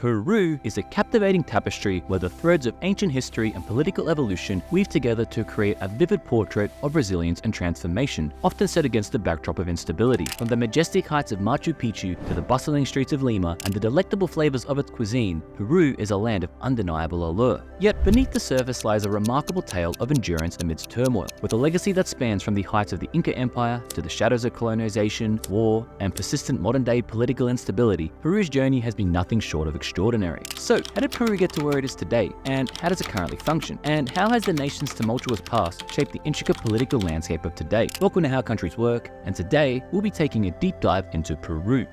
Peru is a captivating tapestry where the threads of ancient history and political evolution weave together to create a vivid portrait of resilience and transformation, often set against the backdrop of instability. From the majestic heights of Machu Picchu to the bustling streets of Lima and the delectable flavors of its cuisine, Peru is a land of undeniable allure. Yet beneath the surface lies a remarkable tale of endurance amidst turmoil, with a legacy that spans from the heights of the Inca Empire to the shadows of colonization, war, and persistent modern-day political instability. Peru's journey has been nothing short of extraordinary. So, how did Peru get to where it is today? And how does it currently function? And how has the nation's tumultuous past shaped the intricate political landscape of today? Welcome to How Countries Work, and today we'll be taking a deep dive into Peru.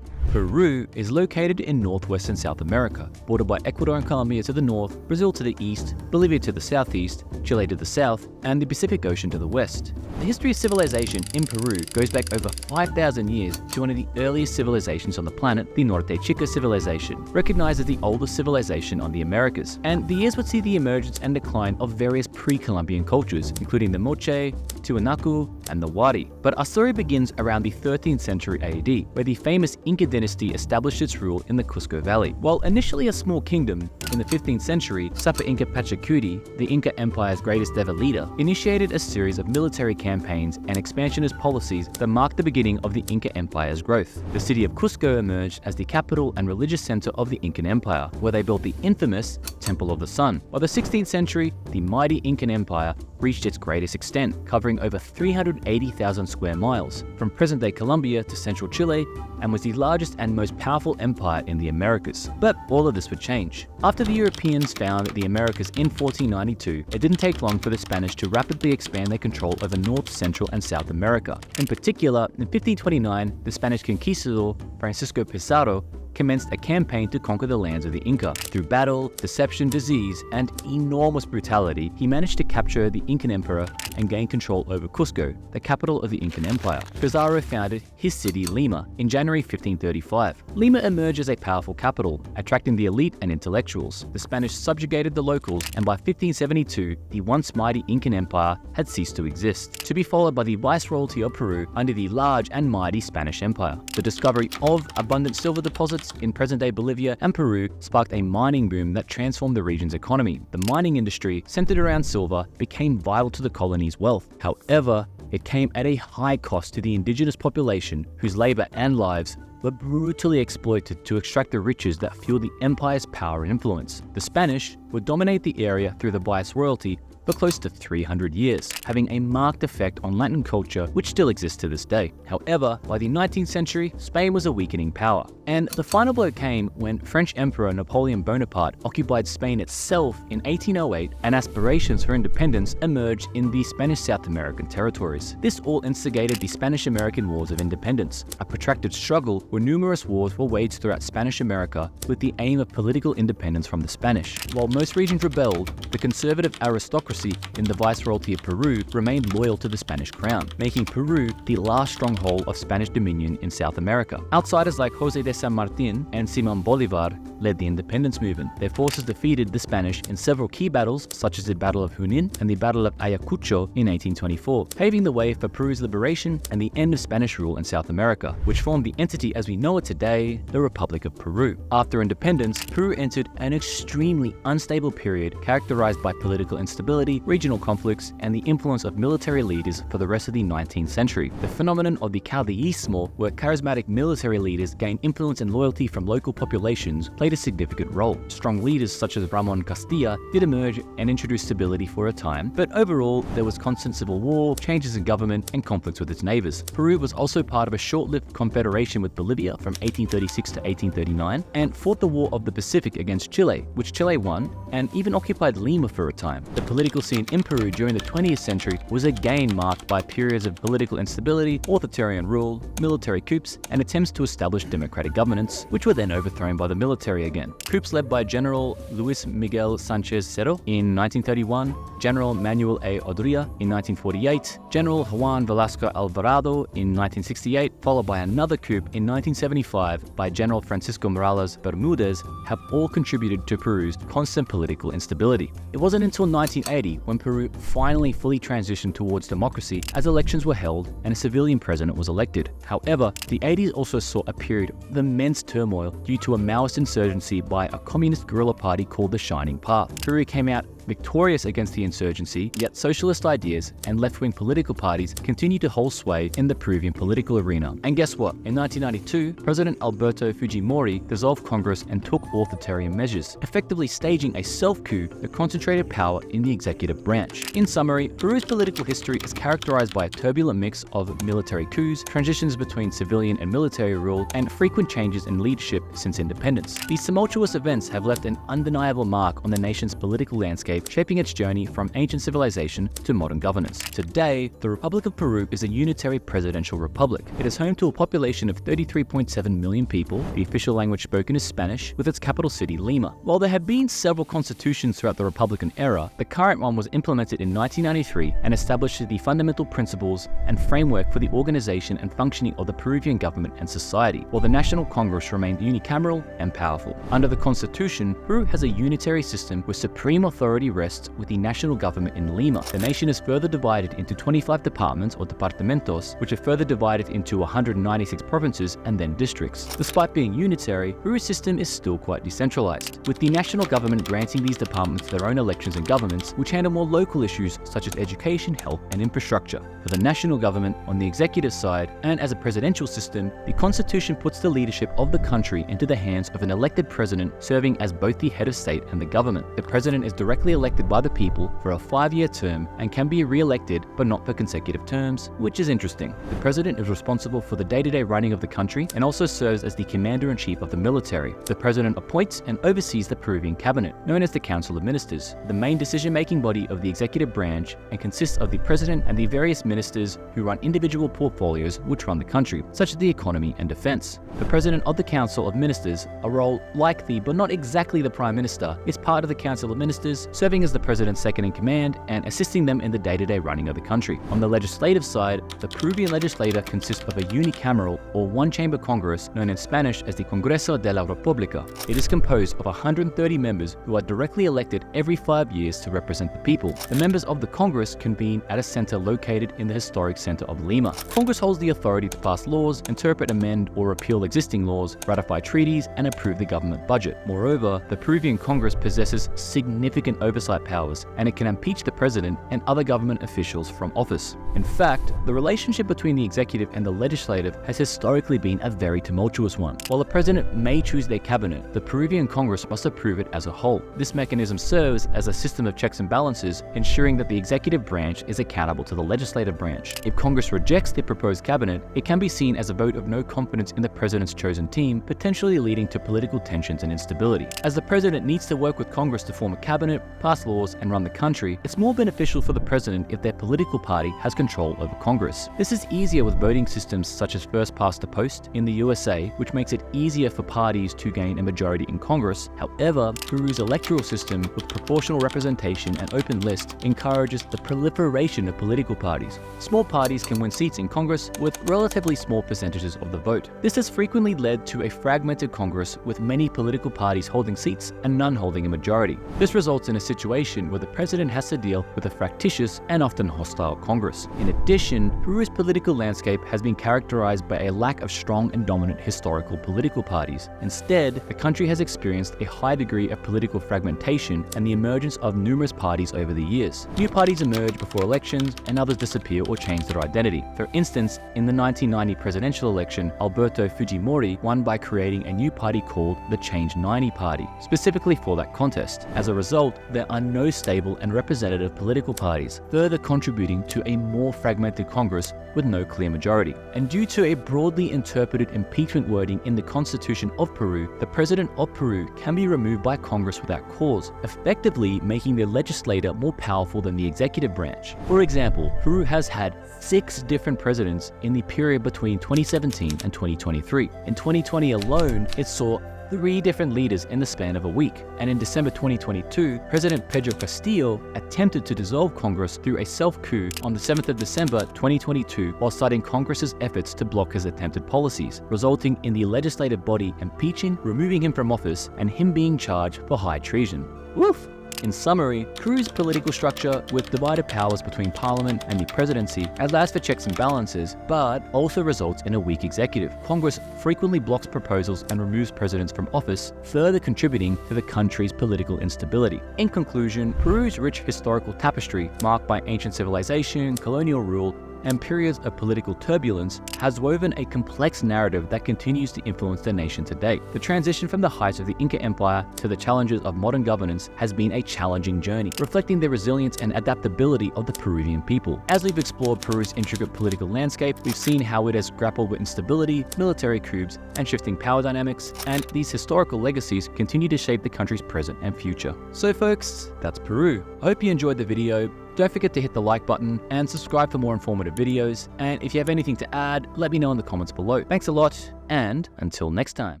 Peru is located in northwestern South America, bordered by Ecuador and Colombia to the north, Brazil to the east, Bolivia to the southeast, Chile to the south, and the Pacific Ocean to the west. The history of civilization in Peru goes back over 5,000 years to one of the earliest civilizations on the planet, the Norte Chica civilization, recognized as the oldest civilization on the Americas. And the years would see the emergence and decline of various pre-Columbian cultures, including the Moche, Tiwanaku, and the Wari. But our story begins around the 13th century AD, where the famous Inca dynasty established its rule in the Cusco Valley. While initially a small kingdom, in the 15th century, Sapa Inca Pachacuti, the Inca Empire's greatest ever leader, initiated a series of military campaigns and expansionist policies that marked the beginning of the Inca Empire's growth. The city of Cusco emerged as the capital and religious center of the Incan Empire, where they built the infamous Temple of the Sun. By the 16th century, the mighty Incan Empire reached its greatest extent, covering over 380,000 square miles, from present-day Colombia to central Chile, and was the largest and most powerful empire in the Americas. But all of this would change. After the Europeans found the Americas in 1492, it didn't take long for the Spanish to rapidly expand their control over North, Central, and South America. In particular, in 1529, the Spanish conquistador Francisco Pizarro commenced a campaign to conquer the lands of the Inca. Through battle, deception, disease, and enormous brutality, he managed to capture the Incan emperor and gain control over Cusco, the capital of the Incan Empire. Pizarro founded his city Lima in January 1535. Lima emerged as a powerful capital, attracting the elite and intellectuals. The Spanish subjugated the locals, and by 1572, the once mighty Incan Empire had ceased to exist, to be followed by the Viceroyalty of Peru under the large and mighty Spanish Empire. The discovery of abundant silver deposits in present-day Bolivia and Peru sparked a mining boom that transformed the region's economy. The mining industry, centered around silver, became vital to the colony's wealth. However, it came at a high cost to the indigenous population, whose labor and lives were brutally exploited to extract the riches that fueled the empire's power and influence. The Spanish would dominate the area through the Viceroyalty for close to 300 years, having a marked effect on Latin culture which still exists to this day. However, by the 19th century, Spain was a weakening power, and the final blow came when French Emperor Napoleon Bonaparte occupied Spain itself in 1808, and aspirations for independence emerged in the Spanish South American territories. This all instigated the Spanish-American Wars of Independence, a protracted struggle where numerous wars were waged throughout Spanish America with the aim of political independence from the Spanish. While most regions rebelled, the conservative aristocracy in the Viceroyalty of Peru remained loyal to the Spanish crown, making Peru the last stronghold of Spanish dominion in South America. Outsiders like José de San Martín and Simón Bolívar led the independence movement. Their forces defeated the Spanish in several key battles, such as the Battle of Junín and the Battle of Ayacucho in 1824, paving the way for Peru's liberation and the end of Spanish rule in South America, which formed the entity as we know it today, the Republic of Peru. After independence, Peru entered an extremely unstable period characterized by political instability, regional conflicts, and the influence of military leaders for the rest of the 19th century. The phenomenon of the caudillismo, where charismatic military leaders gained influence and loyalty from local populations, played a significant role. Strong leaders such as Ramon Castilla did emerge and introduce stability for a time, but overall there was constant civil war, changes in government, and conflicts with its neighbors. Peru was also part of a short-lived confederation with Bolivia from 1836 to 1839, and fought the War of the Pacific against Chile, which Chile won, and even occupied Lima for a time. The political scene in Peru during the 20th century was again marked by periods of political instability, authoritarian rule, military coups, and attempts to establish democratic governance, which were then overthrown by the military again. Coups led by General Luis Miguel Sanchez Cerro in 1931, General Manuel A. Odría in 1948, General Juan Velasco Alvarado in 1968, followed by another coup in 1975 by General Francisco Morales Bermudez, have all contributed to Peru's constant political instability. It wasn't until 1980 1980, when Peru finally fully transitioned towards democracy as elections were held and a civilian president was elected. However, the 80s also saw a period of immense turmoil due to a Maoist insurgency by a communist guerrilla party called the Shining Path. Peru came out victorious against the insurgency, yet socialist ideas and left-wing political parties continued to hold sway in the Peruvian political arena. And guess what? In 1992, President Alberto Fujimori dissolved Congress and took authoritarian measures, effectively staging a self-coup that concentrated power in the executive branch. In summary, Peru's political history is characterized by a turbulent mix of military coups, transitions between civilian and military rule, and frequent changes in leadership since independence. These tumultuous events have left an undeniable mark on the nation's political landscape, shaping its journey from ancient civilization to modern governance. Today, the Republic of Peru is a unitary presidential republic. It is home to a population of 33.7 million people. The official language spoken is Spanish, with its capital city Lima. While there have been several constitutions throughout the Republican era, the current one was implemented in 1993 and established the fundamental principles and framework for the organization and functioning of the Peruvian government and society, while the National Congress remained unicameral and powerful. Under the Constitution, Peru has a unitary system where supreme authority rests with the national government in Lima. The nation is further divided into 25 departments or departamentos, which are further divided into 196 provinces and then districts. Despite being unitary, Peru's system is still quite decentralized, with the national government granting these departments their own elections and governments, which handle more local issues such as education, health, and infrastructure. For the national government on the executive side, and as a presidential system, the Constitution puts the leadership of the country into the hands of an elected president serving as both the head of state and the government. The president is directly elected by the people for a 5-year term and can be re-elected but not for consecutive terms, which is interesting. The president is responsible for the day-to-day running of the country and also serves as the commander-in-chief of the military. The president appoints and oversees the Peruvian cabinet, known as the Council of Ministers, the main decision-making body of the executive branch, and consists of the president and the various ministers who run individual portfolios which run the country, such as the economy and defense. The president of the Council of Ministers, a role like the but not exactly the prime minister, is part of the Council of Ministers, serving as the president's second-in-command and assisting them in the day-to-day running of the country. On the legislative side, the Peruvian legislature consists of a unicameral or one-chamber Congress known in Spanish as the Congreso de la República. It is composed of 130 members who are directly elected every 5 years to represent the people. The members of the Congress convene at a center located in the historic center of Lima. Congress holds the authority to pass laws, interpret, amend, or repeal existing laws, ratify treaties, and approve the government budget. Moreover, the Peruvian Congress possesses significant oversight powers, and it can impeach the president and other government officials from office. In fact, the relationship between the executive and the legislative has historically been a very tumultuous one. While the president may choose their cabinet, the Peruvian Congress must approve it as a whole. This mechanism serves as a system of checks and balances, ensuring that the executive branch is accountable to the legislative branch. If Congress rejects the proposed cabinet, it can be seen as a vote of no confidence in the president's chosen team, potentially leading to political tensions and instability. As the president needs to work with Congress to form a cabinet, pass laws, and run the country, it's more beneficial for the president if their political party has control over Congress. This is easier with voting systems such as first past the post in the USA, which makes it easier for parties to gain a majority in Congress. However, Peru's electoral system with proportional representation and open list encourages the proliferation of political parties. Small parties can win seats in Congress with relatively small percentages of the vote. This has frequently led to a fragmented Congress with many political parties holding seats and none holding a majority. This results in a situation where the president has to deal with a fractious and often hostile Congress. In addition, Peru's political landscape has been characterized by a lack of strong and dominant historical political parties. Instead, the country has experienced a high degree of political fragmentation and the emergence of numerous parties over the years. New parties emerge before elections and others disappear or change their identity. For instance, in the 1990 presidential election, Alberto Fujimori won by creating a new party called the Change 90 Party, specifically for that contest. As a result, there are no stable and representative political parties, further contributing to a more fragmented Congress with no clear majority. And due to a broadly interpreted impeachment wording in the Constitution of Peru, the President of Peru can be removed by Congress without cause, effectively making the legislature more powerful than the executive branch. For example, Peru has had 6 different presidents in the period between 2017 and 2023. In 2020 alone, it saw 3 different leaders in the span of a week. And in December 2022, President Pedro Castillo attempted to dissolve Congress through a self-coup on the 7th of December 2022 while citing Congress's efforts to block his attempted policies, resulting in the legislative body impeaching, removing him from office, and him being charged for high treason. Woof! In summary, Peru's political structure, with divided powers between parliament and the presidency, allows for checks and balances, but also results in a weak executive. Congress frequently blocks proposals and removes presidents from office, further contributing to the country's political instability. In conclusion, Peru's rich historical tapestry, marked by ancient civilization, colonial rule, and periods of political turbulence, has woven a complex narrative that continues to influence the nation today. The transition from the heights of the Inca Empire to the challenges of modern governance has been a challenging journey, reflecting the resilience and adaptability of the Peruvian people. As we've explored Peru's intricate political landscape, we've seen how it has grappled with instability, military coups, and shifting power dynamics, and these historical legacies continue to shape the country's present and future. So folks, that's Peru. I hope you enjoyed the video. Don't forget to hit the like button and subscribe for more informative videos. And if you have anything to add, let me know in the comments below. Thanks a lot, and until next time.